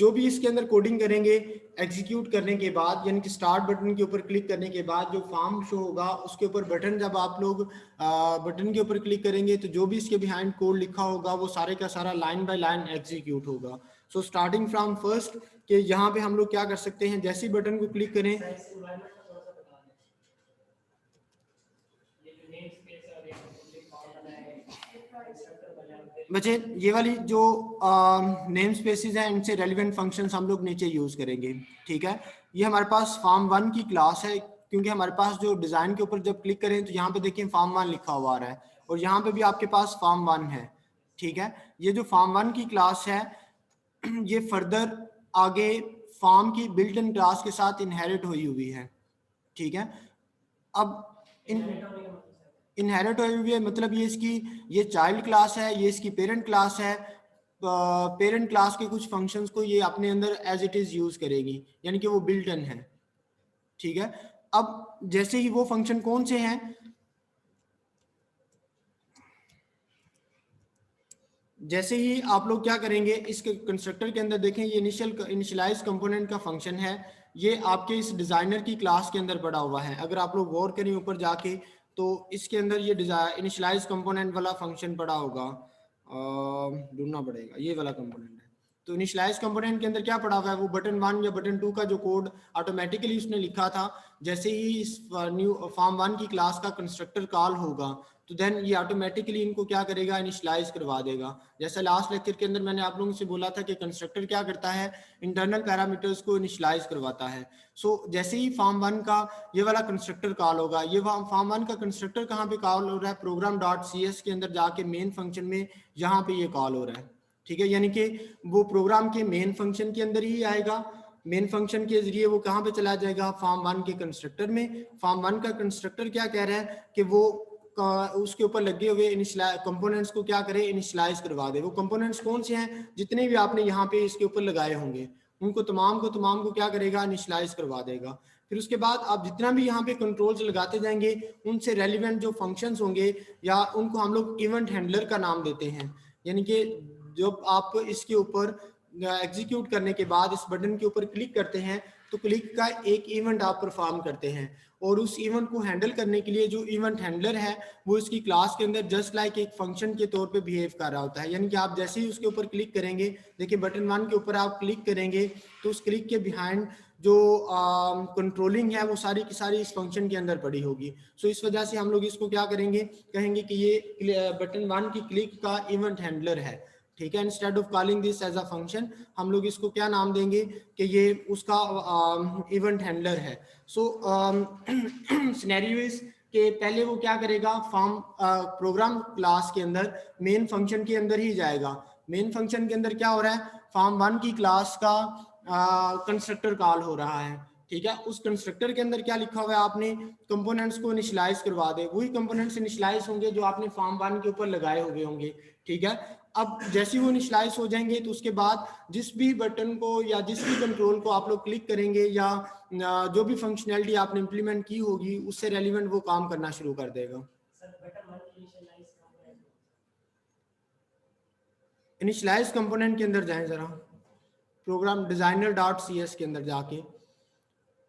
जो भी इसके अंदर कोडिंग करेंगे एग्जीक्यूट करने के बाद, यानी कि स्टार्ट बटन के ऊपर क्लिक करने के बाद जो फॉर्म शो होगा उसके ऊपर बटन, जब आप लोग बटन के ऊपर क्लिक करेंगे तो जो भी इसके बिहाइंड कोड लिखा होगा वो सारे का सारा लाइन बाय लाइन एग्जीक्यूट होगा। सो स्टार्टिंग फ्रॉम फर्स्ट कि यहाँ पे हम लोग क्या कर सकते हैं, जैसे ही बटन को क्लिक करें, बच्चे ये वाली जो नेम स्पेसिस हैं इनसे रेलिवेंट फंक्शंस हम लोग नीचे यूज करेंगे। ठीक है, ये हमारे पास फॉर्म 1 की क्लास है, क्योंकि हमारे पास जो डिजाइन के ऊपर जब क्लिक करें तो यहाँ पे देखिए फॉर्म 1 लिखा हुआ आ रहा है और यहाँ पे भी आपके पास फॉर्म 1 है। ठीक है, ये जो फॉर्म 1 की क्लास है ये फर्दर आगे फॉर्म की बिल्ट इन क्लास के साथ इनहेरिट हुई है। ठीक है, अब इनहेरिट हुई है मतलब ये इसकी, ये चाइल्ड क्लास है, ये इसकी पेरेंट क्लास है। पेरेंट क्लास के कुछ फंक्शंस को ये अपने अंदर एज इट इज यूज करेगी, यानी कि वो बिल्ट इन है। ठीक है, अब जैसे ही वो फंक्शन कौन से हैं, जैसे ही आप लोग क्या करेंगे इसके कंस्ट्रक्टर के अंदर देखें, ये इनिशियलाइज कंपोनेंट का फंक्शन है, ये आपके इस डिजाइनर की क्लास के अंदर पड़ा हुआ है। अगर आप लोग गौर करें ऊपर जाके तो इसके अंदर ये इनिशियलाइज कंपोनेंट वाला फंक्शन पड़ा होगा, ढूंढना पड़ेगा, ये वाला कंपोनेंट है। तो इनिशियलाइज कंपोनेंट के अंदर क्या पड़ा हुआ है, वो बटन 1 या बटन 2 का जो कोड ऑटोमेटिकली उसने लिखा था, जैसे ही इस न्यू फॉर्म 1 की क्लास का कंस्ट्रक्टर कॉल होगा तो देन ये ऑटोमेटिकली इनको क्या करेगा, इनिशियलाइज करवा देगा। जैसे लास्ट लेक्चर के अंदर मैंने आप लोगों से बोला था कि कंस्ट्रक्टर क्या करता है, इंटरनल पैरामीटर्स को इनिशियलाइज करवाता है। सो जैसे ही फॉर्म 1 का ये वाला कंस्ट्रक्टर कॉल होगा, ये फॉर्म 1 का कंस्ट्रक्टर कहाँ पे कॉल हो रहा है, प्रोग्राम डॉट सी एस के अंदर जाके मेन फंक्शन में यहाँ पे ये कॉल हो रहा है। ठीक है, यानी कि वो प्रोग्राम के मेन फंक्शन के अंदर ही आएगा, मेन फंक्शन के जरिए वो कहाँ पे चला जाएगा, फॉर्म 1 के कंस्ट्रक्टर में। फॉर्म 1 का कंस्ट्रक्टर क्या कह रहा है कि वो उसके ऊपर लगे हुए कंपोनेंट्स को क्या करे, इनिशियलाइज करवा दे। वो कंपोनेंट्स कौन से हैं, जितने भी आपने यहाँ पे इसके ऊपर लगाए होंगे उनको तमाम को क्या करेगा, इनिशियलाइज करवा देगा। फिर उसके बाद आप जितना भी यहाँ पे कंट्रोल्स लगाते जाएंगे उनसे रेलिवेंट जो फंक्शंस होंगे या उनको हम लोग इवेंट हैंडलर का नाम देते हैं, यानी कि जब आप इसके ऊपर एग्जीक्यूट करने के बाद इस बटन के ऊपर क्लिक करते हैं तो क्लिक का एक इवेंट आप परफॉर्म करते हैं और उस इवेंट को हैंडल करने के लिए जो इवेंट हैंडलर है वो इसकी क्लास के अंदर जस्ट लाइक एक फंक्शन के तौर पे बिहेव कर रहा होता है। यानी कि आप जैसे ही उसके ऊपर क्लिक करेंगे, देखिए बटन 1 के ऊपर आप क्लिक करेंगे तो उस क्लिक के बिहाइंड जो कंट्रोलिंग है वो सारी की सारी इस फंक्शन के अंदर पड़ी होगी। सो इस वजह से हम लोग इसको क्या करेंगे, कहेंगे कि ये बटन 1 की क्लिक का इवेंट हैंडलर है। ठीक है, instead of calling this as a function हम लोग इसको क्या नाम देंगे कि ये उसका इवेंट हैंडलर है। सो सिनेरियो इज कि पहले वो क्या करेगा, फॉर्म प्रोग्राम क्लास के अंदर मेन फंक्शन के अंदर ही जाएगा। मेन फंक्शन के अंदर क्या हो रहा है, फॉर्म 1 की क्लास का कंस्ट्रक्टर कॉल हो रहा है। ठीक है, उस कंस्ट्रक्टर के अंदर क्या लिखा हुआ है, आपने कंपोनेंट्स को इनिशियलाइज करवा दे, वही कंपोनेंट्स इनिशियलाइज होंगे जो आपने फॉर्म 1 के ऊपर लगाए हुए होंगे। ठीक है, अब जैसे ही वो इनिशियलाइज हो जाएंगे तो उसके बाद जिस भी बटन को या जिस भी कंट्रोल को आप लोग क्लिक करेंगे या जो भी फंक्शनैलिटी आपने इंप्लीमेंट की होगी उससे रेलिवेंट वो काम करना शुरू कर देगा। इनिशियलाइज कंपोनेंट के अंदर जाएं जरा, program designer dot C S के अंदर जाके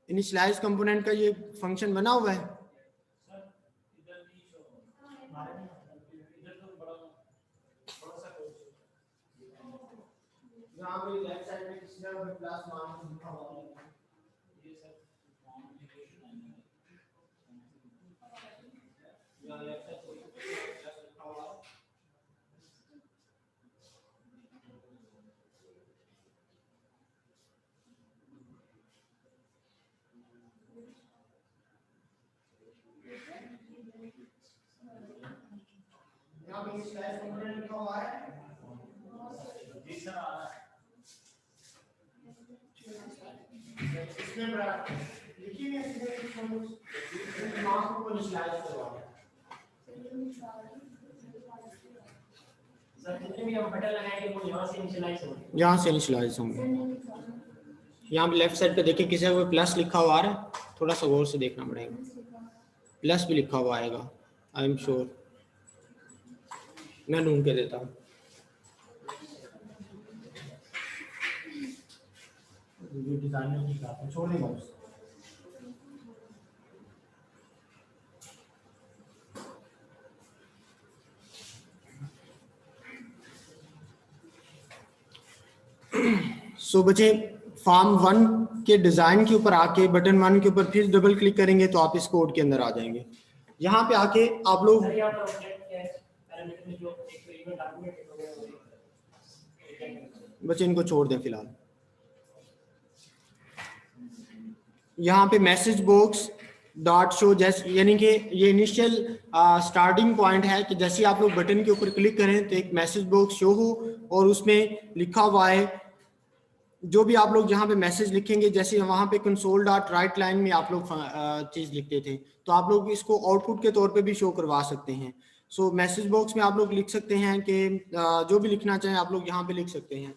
इनिशियलाइज कंपोनेंट का ये फंक्शन बना हुआ है। यहाँ पे लेफ्ट साइड में किसी ने प्लस मार्क लिखा हुआ है, ये सर या लेफ्ट साइड कोई प्लस लिखा हुआ है। यहाँ पे स्लैश कंपोनेंट लिखा हुआ है, जी सर आ रहा है, इसमें लिखी है इसमें मार्क को स्लैश करवा सर, जितने भी हम बटन लगाएंगे वो यहाँ से इनिशियलाइज होंगे। यहाँ पे लेफ्ट साइड पे देखिए किसी को प्लस लिखा हुआ आ रहा है, थोड़ा सा गौर से देखना पड़ेगा, प्लस भी लिखा हुआ आएगा, आई एम श्योर, मैं ढूंढ के देता हूँ। जो डिजाइनर की क्लास में छोड़ देगा उसको। सो बच्चे फॉर्म 1 के डिजाइन के ऊपर आके बटन 1 के ऊपर फिर डबल क्लिक करेंगे तो आप इस कोड के अंदर आ जाएंगे। यहाँ पे आके आप लोग बच्चे इनको छोड़ दें फिलहाल। यहाँ पे मैसेज बॉक्स डॉट शो जैसे यानी कि ये इनिशियल स्टार्टिंग पॉइंट है कि जैसे आप लोग बटन के ऊपर क्लिक करें तो एक मैसेज बॉक्स शो हो और उसमें लिखा हुआ है जो भी आप लोग जहाँ पे मैसेज लिखेंगे, जैसे वहाँ पे कंसोल डॉट राइट लाइन में आप लोग चीज़ लिखते थे तो आप लोग इसको आउटपुट के तौर पे भी शो करवा सकते हैं। सो मैसेज बॉक्स में आप लोग लिख सकते हैं कि जो भी लिखना चाहें आप लोग यहाँ पे लिख सकते हैं।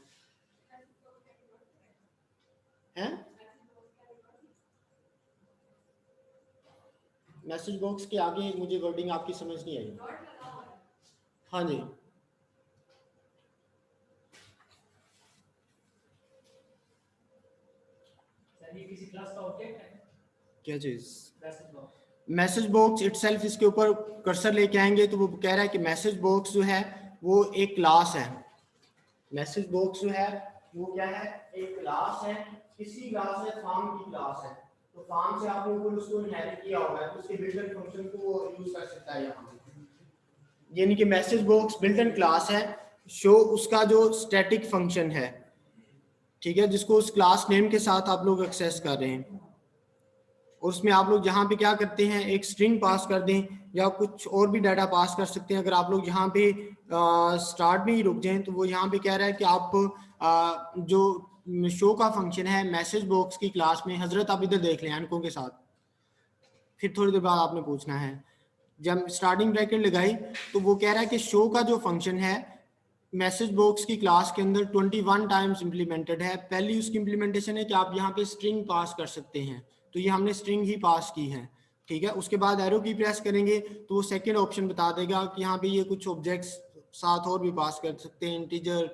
मैसेज बॉक्स के आगे मुझे वर्डिंग आपकी समझ नहीं आई। हाँ जी, किसी क्लास का ऑब्जेक्ट है क्या चीज? मैसेज बॉक्स इटसेल्फ, इसके ऊपर कर्सर लेके आएंगे तो वो कह रहा है कि मैसेज बॉक्स जो है वो एक क्लास है। मैसेज बॉक्स जो है वो क्या है, एक क्लास है। किसी क्लास है, फॉर्म की क्लास है, तो फॉर्म से आपने ऊपर उसको इनहेरिट किया होगा तो उसके बिल्ट इन फंक्शन को वो यूज कर सकता है यहाँ पे। यानी कि message box built in class है, शो उसका जो स्टैटिक फंक्शन है, ठीक है, जिसको उस क्लास नेम के साथ आप लोग एक्सेस कर रहे हैं। और उसमें आप लोग यहाँ पे क्या करते हैं, एक स्ट्रिंग पास कर दें या कुछ और भी डाटा पास कर सकते हैं। अगर आप लोग यहाँ पे स्टार्ट में ही रुक जाएं तो वो यहाँ पे कह रहा है कि आप जो शो का फंक्शन है मैसेज बॉक्स की क्लास में, हजरत आप इधर देख लें अंकों के साथ, फिर थोड़ी देर बाद आपने पूछना है। जब स्टार्टिंग ब्रैकेट लगाई तो वो कह रहा है कि शो का जो फंक्शन है मैसेज बॉक्स की क्लास के अंदर 21 टाइम्स इंप्लीमेंटेड है। पहली उसकी इंप्लीमेंटेशन है कि आप यहाँ पे स्ट्रिंग पास कर सकते हैं, तो ये हमने स्ट्रिंग ही पास की है, ठीक है। उसके बाद एरो की प्रेस करेंगे तो वो सेकंड ऑप्शन बता देगा कि यहाँ पे ये कुछ ऑब्जेक्ट्स साथ और भी पास कर सकते हैं, इंटीजर,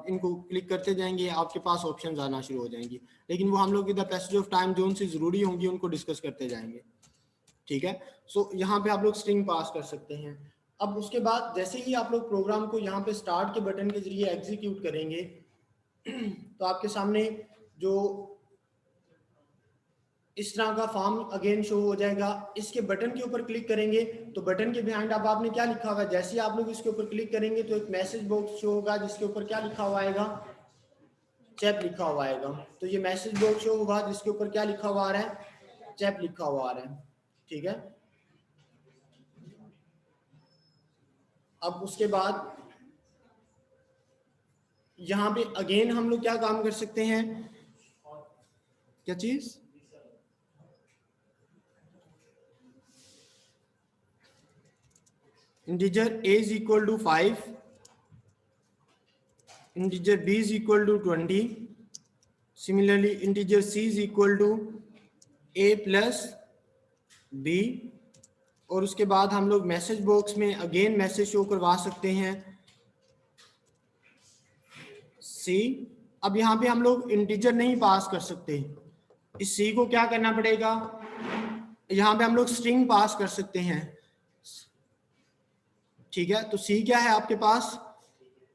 इनको क्लिक करते जाएंगे आपके पास ऑप्शंस आना शुरू हो जाएंगी, लेकिन वो हम लोग इधर पैसेज ऑफ टाइम जोन से जरूरी होंगी उनको डिस्कस करते जाएंगे, ठीक है। सो यहाँ पे आप लोग स्ट्रिंग पास कर सकते हैं। अब उसके बाद जैसे ही आप लोग प्रोग्राम को यहाँ पे स्टार्ट के बटन के जरिए एग्जीक्यूट करेंगे तो आपके सामने जो इस तरह का फॉर्म अगेन शो हो जाएगा। इसके बटन के ऊपर क्लिक करेंगे तो बटन के बिहाइंड अब आपने क्या लिखा हुआ है, जैसे ही आप लोग इसके ऊपर क्लिक करेंगे तो एक मैसेज बॉक्स शो होगा जिसके ऊपर क्या लिखा हुआ आएगा, चैप लिखा हुआ आएगा। तो ये मैसेज बॉक्स शो होगा जिसके ऊपर क्या लिखा हुआ आ रहा है, चैप लिखा हुआ आ रहा है, ठीक है। अब उसके बाद यहाँ पे अगेन हम लोग क्या काम कर सकते हैं, क्या चीज, integer a is equal to 5, integer b is equal to 20, similarly integer c is equal to a plus b। और उसके बाद हम लोग मैसेज बॉक्स में अगेन मैसेज शो करवा सकते हैं c। अब यहाँ पे हम लोग इंटीजर नहीं पास कर सकते, इस c को क्या करना पड़ेगा, यहाँ पे हम लोग स्ट्रिंग पास कर सकते हैं, ठीक है। तो c क्या है आपके पास,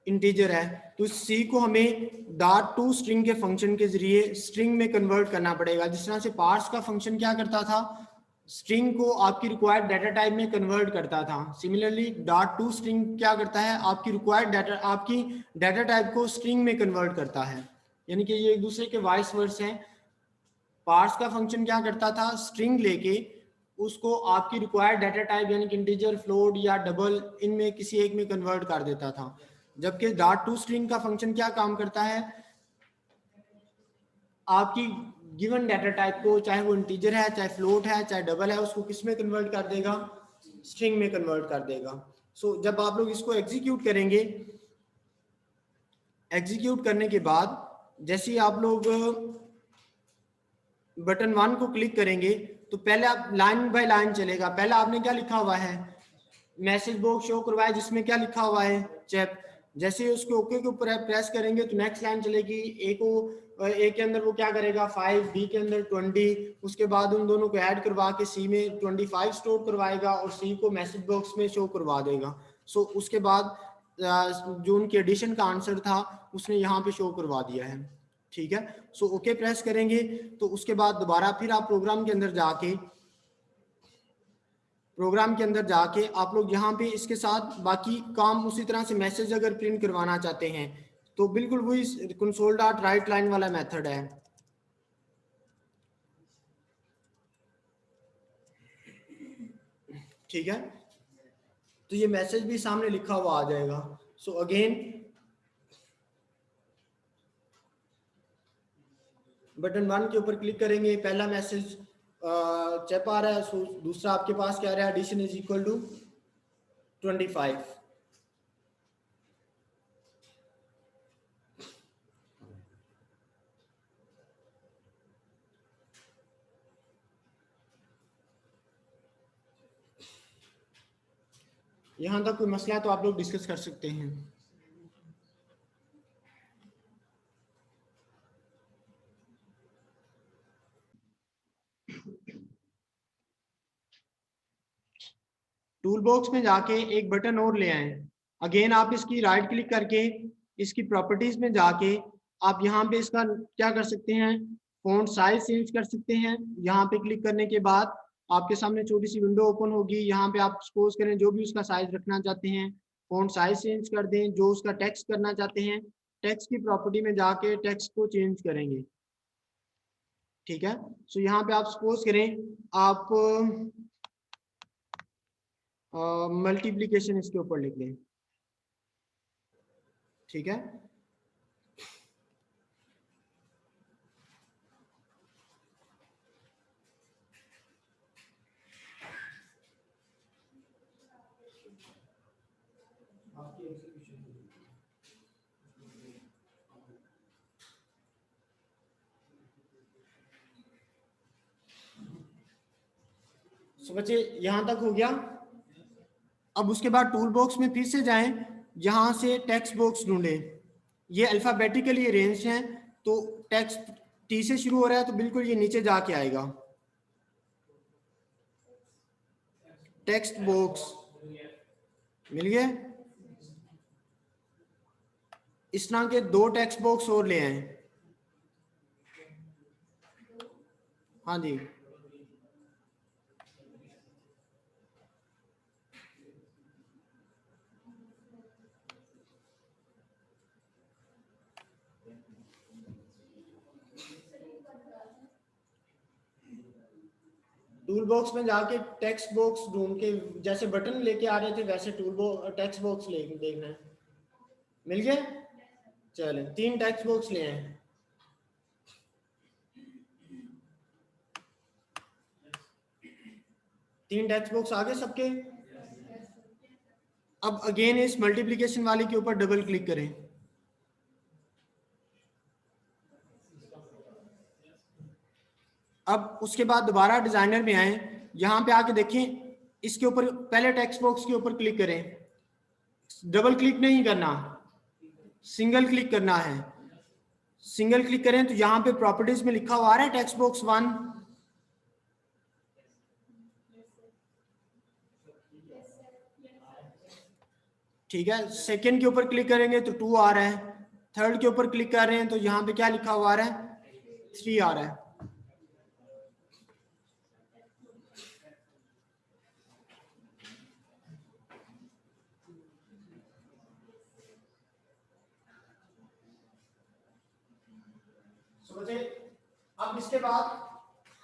इंटीजर है, तो c को हमें डॉट टू स्ट्रिंग के फंक्शन के जरिए स्ट्रिंग में कन्वर्ट करना पड़ेगा। जिस तरह से पार्स का फंक्शन क्या करता था, स्ट्रिंग को आपकी रिक्वायर्ड डाटा टाइप में कन्वर्ट करता था, सिमिलरली डॉट टू स्ट्रिंग क्या करता है, आपकी रिक्वायर्ड डाटा, आपकी डाटा टाइप को स्ट्रिंग में कन्वर्ट करता है। यानी कि ये एक दूसरे के वाइस वर्स हैं। पार्स का फंक्शन क्या करता था, स्ट्रिंग लेके उसको आपकी रिक्वायर्ड डाटा टाइप यानी कि इंटीजर, फ्लोट या डबल, इनमें किसी एक में कन्वर्ट कर देता था। जबकि डॉट टू स्ट्रिंग का फंक्शन क्या काम करता है, आपकी गिवन डाटा टाइप को, चाहे वो इंटीजर है, चाहे फ्लोट है, चाहे डबल है, उसको किस में कन्वर्ट कर देगा, स्ट्रिंग में कन्वर्ट कर देगा। सो जब आप लोग इसको एग्जीक्यूट करेंगे, एग्जीक्यूट करने के बाद जैसे ही आप लोग बटन 1 को क्लिक करेंगे तो पहले आप लाइन बाय लाइन चलेगा। पहले आपने क्या लिखा हुआ है, मैसेज बॉक्स शो करवाया जिसमें क्या लिखा हुआ है, चैप। जैसे ही उसके ओके के ऊपर प्रेस करेंगे तो नेक्स्ट लाइन चलेगी, ए को ए के अंदर वो क्या करेगा 5, बी के अंदर 20, उसके बाद उन दोनों को ऐड करवा के सी में 25 स्टोर करवाएगा और सी को मैसेज बॉक्स में शो करवा देगा। सो उसके बाद जो उनके एडिशन का आंसर था उसने यहाँ पे शो करवा दिया है। ठीक है, सो ओके प्रेस करेंगे तो उसके बाद दोबारा फिर आप प्रोग्राम के अंदर जाके आप लोग यहाँ पे इसके साथ बाकी काम उसी तरह से मैसेज अगर प्रिंट करवाना चाहते हैं तो बिल्कुल वही कंसोल डॉट राइट लाइन वाला मेथड है। ठीक है, तो ये मैसेज भी सामने लिखा हुआ आ जाएगा। सो अगेन बटन 1 के ऊपर क्लिक करेंगे, पहला मैसेज चेप आ रहा है। सो दूसरा आपके पास क्या आ रहा है, एडिशन इज इक्वल टू 25। यहां तक कोई मसला है तो आप लोग डिस्कस कर सकते हैं। टूल बॉक्स में जाके एक बटन और ले आए। अगेन आप इसकी राइट क्लिक करके इसकी प्रॉपर्टीज में जाके आप यहाँ पे इसका क्या कर सकते हैं, फॉन्ट साइज चेंज कर सकते हैं। यहाँ पे क्लिक करने के बाद आपके सामने छोटी सी विंडो ओपन होगी। यहाँ पे आप सपोज करें जो भी उसका साइज रखना चाहते हैं, फॉन्ट साइज चेंज कर दें। जो उसका टेक्स्ट करना चाहते हैं, टेक्स्ट की प्रॉपर्टी में जाके टेक्स्ट को चेंज करेंगे। ठीक है, सो यहाँ पे आप सपोज करें आप मल्टीप्लीकेशन इसके ऊपर लिख लें। ठीक है, सो बच्चे यहां तक हो गया। अब उसके बाद टूल बॉक्स में फिर से जाएं, यहां से टेक्स्ट बॉक्स ढूंढें। ये अल्फाबेटिकली अरेंज हैं, तो टेक्स्ट टी से शुरू हो रहा है तो बिल्कुल ये नीचे जाके आएगा। टेक्स्ट बॉक्स मिल गया। इस तरह के 2 टेक्स्ट बॉक्स और ले आए। हाँ जी, टूल बॉक्स में जाके टेक्स्ट बॉक्स ढूंढ के जैसे बटन लेके आ रहे थे वैसे टेक्स्ट बॉक्स ले देखना है। मिल गया, चलें 3 टेक्स्ट बॉक्स ले आए। तीन टेक्स्ट बॉक्स आ गए सबके। अब अगेन इस मल्टीप्लिकेशन वाले के ऊपर डबल क्लिक करें। अब उसके बाद दोबारा डिजाइनर में आए, यहां पे आके देखें इसके ऊपर पहले टेक्स्ट बॉक्स के ऊपर क्लिक करें। डबल क्लिक नहीं करना, सिंगल क्लिक करना है। सिंगल क्लिक करें तो यहां पे प्रॉपर्टीज में लिखा हुआ आ रहा है टेक्स्ट बॉक्स 1। ठीक है, सेकंड के ऊपर क्लिक करेंगे तो 2 आ रहा है। थर्ड के ऊपर क्लिक कर रहे हैं तो यहाँ पे क्या लिखा हुआ आ रहा है, 3 आ रहा है। समझे। अब इसके बाद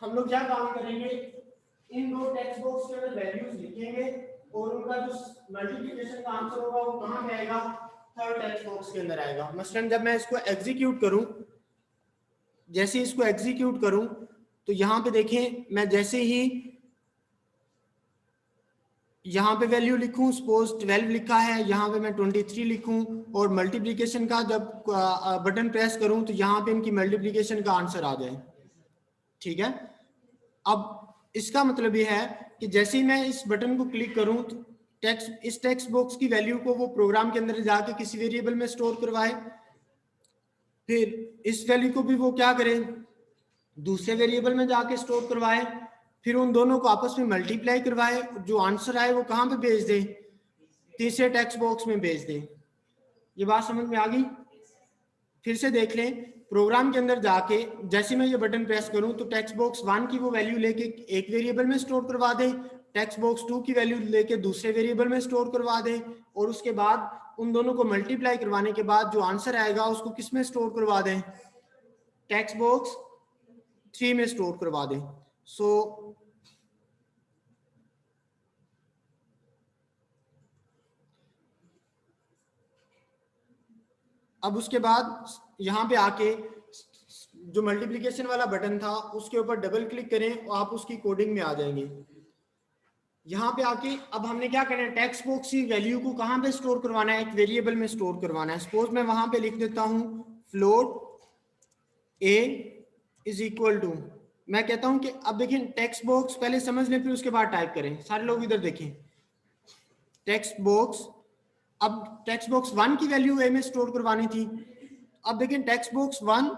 हम लोग क्या काम करेंगे, इन 2 टेक्स्ट बॉक्स के अंदर वैल्यूज लिखेंगे और उनका जो मल्टीप्लिकेशन का आंसर होगा वो कहाँ पे आएगा, थर्ड टेक्स्ट बॉक्स के अंदर आएगा। मसलन जब मैं इसको एग्जीक्यूट करूं, जैसे इसको एग्जीक्यूट करूं तो यहां पे देखें, मैं जैसे ही यहाँ पे वैल्यू लिखूं, सपोज 12 लिखा है, यहाँ पे मैं 23 लिखूं और मल्टीप्लिकेशन का जब बटन प्रेस करूं तो यहाँ पे इनकी मल्टीप्लिकेशन का आंसर आ जाए। ठीक है, अब इसका मतलब ये है कि जैसे ही मैं इस बटन को क्लिक करूं तो इस टेक्स्ट बॉक्स की वैल्यू को वो प्रोग्राम के अंदर जाके किसी वेरिएबल में स्टोर करवाए। फिर इस वैल्यू को भी वो क्या करे, दूसरे वेरिएबल में जाके स्टोर करवाए, फिर उन दोनों को आपस में मल्टीप्लाई करवाए, जो आंसर आए वो कहाँ पे भेज दे, तीसरे टेक्स्ट बॉक्स में भेज दे। ये बात समझ में आ गई? फिर से देख लें, प्रोग्राम के अंदर जाके जैसे मैं ये बटन प्रेस करूं तो टेक्स्ट बॉक्स 1 की वो वैल्यू लेके एक वेरिएबल में स्टोर करवा दे, टेक्स्ट बॉक्स 2 की वैल्यू लेके दूसरे वेरिएबल में स्टोर करवा दे, और उसके बाद उन दोनों को मल्टीप्लाई करवाने के बाद जो आंसर आएगा उसको किस में स्टोर करवा दें, टेक्स्ट बॉक्स 3 में स्टोर करवा दें। सो अब उसके बाद यहाँ पे आके जो मल्टीप्लिकेशन वाला बटन था उसके ऊपर डबल क्लिक करें और आप उसकी कोडिंग में आ जाएंगे। यहाँ पे आके अब हमने क्या करना है, टेक्स्ट बॉक्स की वैल्यू को कहाँ पे स्टोर करवाना है, एक वेरिएबल में स्टोर करवाना है। सपोज मैं वहां पे लिख देता हूँ float a is equal to, मैं कहता हूँ कि अब देखिए टेक्स्ट बॉक्स पहले समझ लें फिर उसके बाद टाइप करें, सारे लोग इधर देखें। टेक्स्ट बॉक्स, अब टेक्स्ट बॉक्स 1 की वैल्यू a में स्टोर करवानी थी। अब देखें टेक्स्ट बॉक्स 1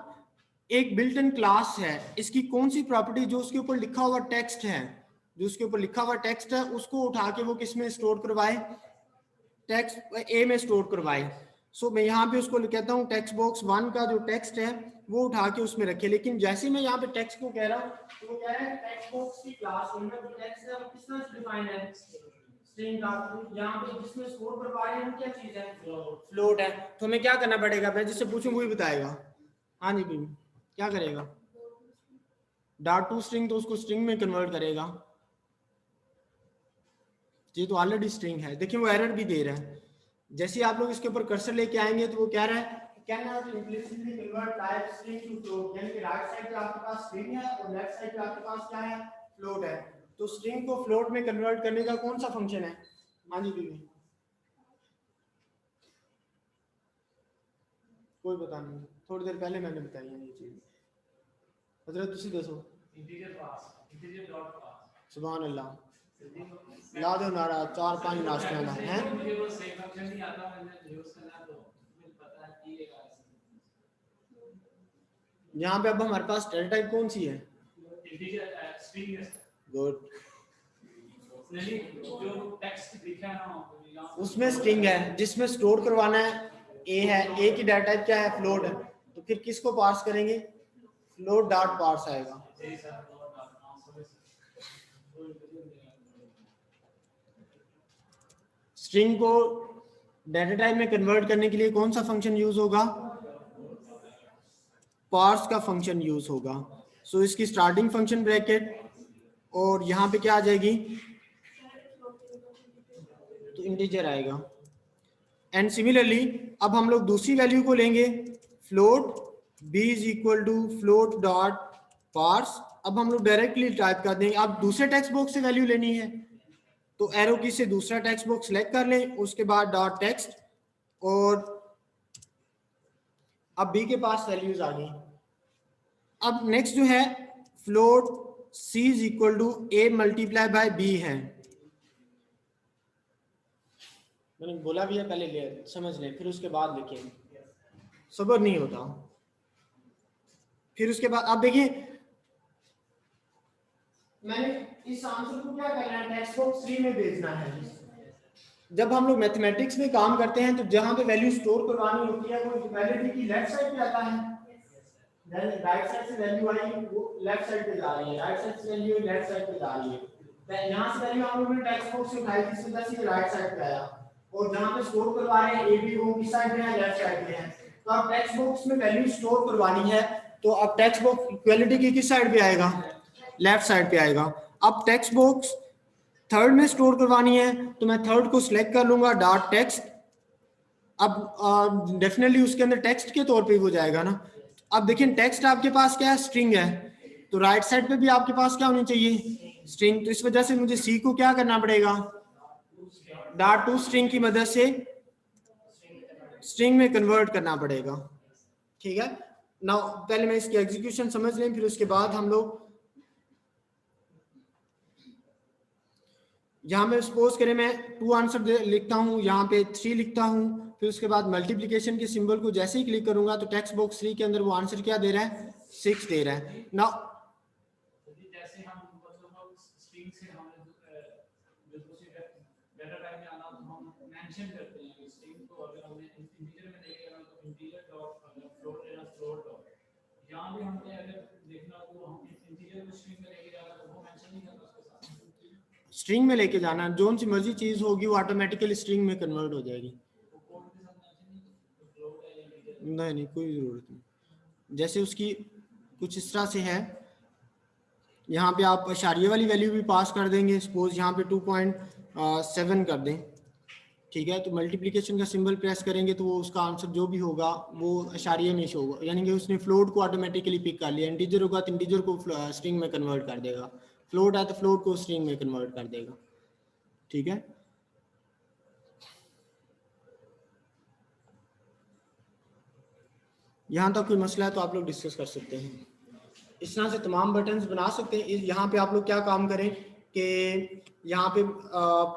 एक बिल्ट इन क्लास है, इसकी कौन सी प्रॉपर्टी, जो उसके ऊपर लिखा हुआ टेक्स्ट है, जो उसके ऊपर लिखा हुआ टेक्स्ट है उसको उठा के वो किस में स्टोर करवाए, टेक्स्ट ए में स्टोर करवाए। सो मैं यहाँ पे उसको कहता हूँ टेक्स्ट बॉक्स 1 का जो टेक्स्ट है वो उठा के उसमें रखे। लेकिन जैसे मैं यहाँ पे टेक्स्ट को कह रहा हूँ तो वो कह रहा है टेक्स्ट बॉक्स की क्लास में जो टेक्स्ट है वो किस तरह से डिफाइन है, स्ट्रिंग का। यहाँ पे जिसमें स्टोर करवा रहे हैं क्या चीज है, फ्लोट है। तो हमें क्या करना पड़ेगा, मैं जिससे पूछूं वही बताएगा। हाँ जी भी क्या करेगा, डॉट टू स्ट्रिंग, तो उसको स्ट्रिंग में कन्वर्ट करेगा। ये तो ऑलरेडी स्ट्रिंग है, देखिए वो एरर भी दे रहा है। जैसे आप लोग इसके ऊपर कर्सर लेके आएंगे तो वो कह रहा है can not implicitly convert type string to float, यानी कि राइट साइड पे आपके पास स्ट्रिंग है और लेफ्ट साइड पे आपके पास क्या है, फ्लोट है। तो स्ट्रिंग को फ्लोट में कन्वर्ट करने का कौन सा फंक्शन है? हाँ जी बीबी, कोई पता नहीं, थोड़ी देर पहले मैंने बताई है ये चीज। हजरत तुसी दसो। इंटीजर पास, इंटीजर डॉट पास, सुभान अल्लाह, ला दो नारा 4-5 नाश्ते वाला है। मुझे वो सेम फंक्शन नहीं आता, मैंने यूज करना तो मुझे पता है कि ये यहाँ पे अब हमारे पास टेल टाइप कौन सी है, इंटीजर स्ट्रिंग है। गुड, जो टेक्स्ट दिखा ना उसमें स्ट्रिंग है, जिसमें स्टोर करवाना है ए है, ए की डाटा टाइप क्या है, फ्लोट है। तो फिर किसको पार्स करेंगे, फ्लोट डॉट पार्स आएगा। स्ट्रिंग को डाटा टाइप में कन्वर्ट करने के लिए कौन सा फंक्शन यूज होगा, पार्स का फंक्शन यूज होगा। सो इसकी स्टार्टिंग फंक्शन ब्रैकेट और यहाँ पे क्या आ जाएगी, तो इंटीजर आएगा। एंड सिमिलरली अब हम लोग दूसरी वैल्यू को लेंगे, float b is equal to float dot parse. अब हम लोग डायरेक्टली टाइप कर देंगे, अब दूसरे टेक्स्ट बॉक्स से वैल्यू लेनी है तो एरो की से दूसरा टेक्स्ट बॉक्स सेलेक्ट कर लें, उसके बाद डॉट टेक्स्ट, और अब b के पास वैल्यूज आ गई। अब नेक्स्ट जो है float c is equal to a multiply by b है। मैंने बोला भी है पहले ले समझ लें फिर उसके बाद लिखें, सब्र नहीं होता। फिर उसके बाद आप देखिए मैंने इस आंसर को क्या करना है, टेक्स्ट बॉक्स 3 में भेजना है। जब हम लोग मैथमेटिक्स में काम करते हैं तो जहां पे वैल्यू स्टोर करवानी होती है वो इक्वालिटी की लेफ्ट साइड पे आता है, राइट साइड से वैल्यू आई वो लेफ्ट साइड पे जा रही है, राइट साइड से वैल्यू लेफ्ट साइड पे जा रही है। यहां से वैल्यू हम लोगों ने टेक्स्ट बॉक्स से उठाई थी, सीधा सीधा राइट साइड पे आया, और जहां पे स्टोर करवा रहे हैं ए बी वो किस साइड पे है, लेफ्ट साइड पे है। तो अब टेक्स्ट बॉक्स में वैल्यू स्टोर करवानी है तो अब टेक्स्ट बॉक्स इक्वालिटी की किस साइड पे आएगा, लेफ्ट साइड पे आएगा। अब टेक्स्ट बॉक्स थर्ड में स्टोर करवानी है तो मैं थर्ड को सिलेक्ट कर लूंगा डॉट टेक्स्ट। अब डेफिनेटली उसके अंदर टेक्स्ट के तौर पे हो जाएगा ना। अब देखिए टेक्स्ट आपके पास क्या है, स्ट्रिंग है, तो राइट साइड पे भी आपके पास क्या होनी चाहिए, स्ट्रिंग। तो इस वजह से मुझे सी को क्या करना पड़ेगा, डॉट टू स्ट्रिंग की मदद से स्ट्रिंग में कन्वर्ट करना पड़ेगा। ठीक है ना, पहले मैं इसकी एग्जीक्यूशन समझ लें फिर उसके बाद हम लोग यहाँ पे सपोज करें मैं 2 आंसर लिखता हूँ, यहाँ पे 3 लिखता हूँ फिर उसके बाद मल्टीप्लिकेशन के सिंबल को जैसे ही क्लिक करूंगा तो टेक्स्ट बॉक्स 3 के अंदर वो आंसर क्या दे रहा है, 6 दे रहा है। नाउ जैसे हम मतलब स्ट्रिंग से हम जो दूसरी डाटा टाइप में आना तो हम मेंशन करते हैं कि स्ट्रिंग को अगर हमने इंटीजर में लेके आना तो इंटीजर डॉट, अगर फ्लोट लेना फ्लोट डॉट। यहां भी हमने अगर देखना तो हम इंटीजर को स्ट्रिंग में लेके जाना तो वो मेंशन नहीं करना उसके साथ, स्ट्रिंग में लेके जाना, जो सी मर्जी चीज होगी वो ऑटोमेटिकली स्ट्रिंग में कन्वर्ट हो जाएगी। वो कोड के साथ मेंशन नहीं करना फ्लोट है या इंटीजर। नहीं नहीं, कोई जरूरत नहीं। जैसे उसकी कुछ इस तरह से है, यहाँ पे आप इशारिये वाली वैल्यू भी पास कर देंगे, सपोज यहाँ पे 2.7 कर दें, ठीक है। तो मल्टीप्लिकेशन का सिंबल प्रेस करेंगे तो वो उसका आंसर जो भी होगा वो इशारिये में शो होगा, यानी कि उसने फ्लोट को ऑटोमेटिकली पिक कर लिया। इंटीजर होगा तो इंटीजर को स्ट्रिंग में कन्वर्ट कर देगा, फ्लोट है तो फ्लोट को स्ट्रिंग में कन्वर्ट कर देगा, ठीक है। यहाँ तक कोई मसला है तो आप लोग डिस्कस कर सकते हैं। इस तरह से तमाम बटन्स बना सकते हैं। यहाँ पे आप लोग क्या काम करें कि यहाँ पे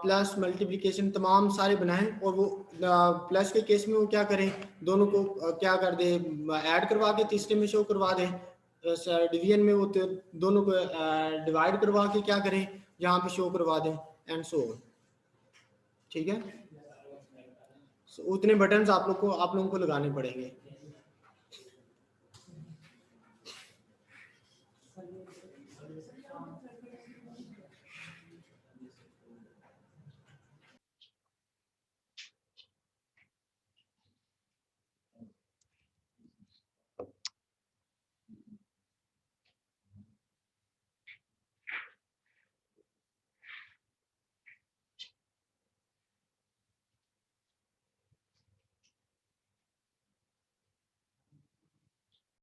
प्लस मल्टीप्लिकेशन तमाम सारे बनाएं, और वो प्लस के केस में वो क्या करें, दोनों को क्या कर दे, ऐड करवा के तीसरे में शो करवा दें। डिवीजन में वो दोनों को डिवाइड करवा के क्या करें, यहाँ पे शो करवा दें, एंड सो ऑन, ठीक है। उतने बटन्स आप लोगों को लगाने पड़ेंगे।